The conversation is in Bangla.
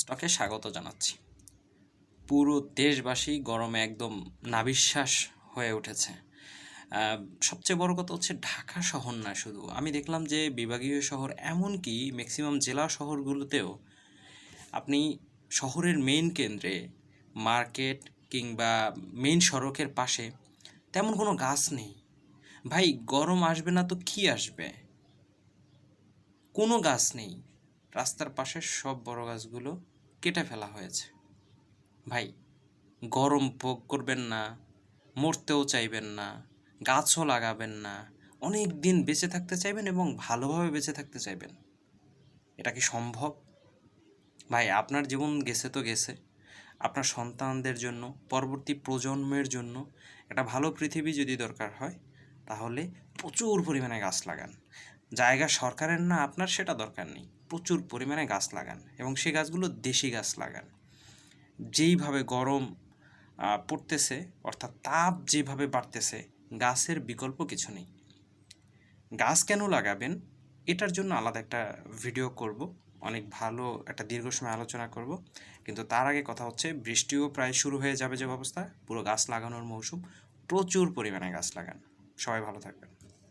স্টকে স্বাগত জানাচ্ছি। পুরো দেশবাসী গরমে একদম নাভিশ্বাস হয়ে উঠেছে। সবচেয়ে বড় কথা হচ্ছে ঢাকা শহর না শুধু, আমি দেখলাম যে বিভাগীয় শহর এমনকি ম্যাক্সিমাম জেলা শহরগুলোতেও আপনি শহরের মেইন কেন্দ্রে মার্কেট কিংবা মেইন সড়কের পাশে তেমন কোনো গাছ নেই। ভাই, গরম আসবে না তো কি আসবে? কোনো গাছ নেই। রাস্তার পাশের সব বড় গাছগুলো কেটে ফেলা হয়েছে। ভাই, গরম ভোগ করবেন না, মরতেও চাইবেন না, গাছও লাগাবেন না, অনেক দিন বেঁচে থাকতে চাইবেন এবং ভালোভাবে বেঁচে থাকতে চাইবেন। এটা কি সম্ভব? ভাই, আপনার জীবন গেছে তো গেছে, আপনার সন্তানদের জন্য, পরবর্তী প্রজন্মের জন্য একটা ভালো পৃথিবী যদি দরকার হয়, তাহলে প্রচুর পরিমাণে গাছ লাগান। জায়গা সরকারের না আপনার সেটা দরকার নেই, প্রচুর পরিমাণে গাছ লাগান এবং সেই গাছগুলো দেশি গাছ লাগান। যেইভাবে গরম পড়তেছে, অর্থাৎ তাপ যেভাবে বাড়তেছে, গাছের বিকল্প কিছু নেই। গাছ কেন লাগাবেন এটার জন্য আলাদা একটা ভিডিও করব, অনেক ভালো একটা দীর্ঘ সময় আলোচনা করব। কিন্তু তার আগে কথা হচ্ছে, বৃষ্টিও প্রায় শুরু হয়ে যাবে যে অবস্থা, পুরো গাছ লাগানোর মৌসুম। প্রচুর পরিমাণে গাছ লাগান। সবাই ভালো থাকবেন।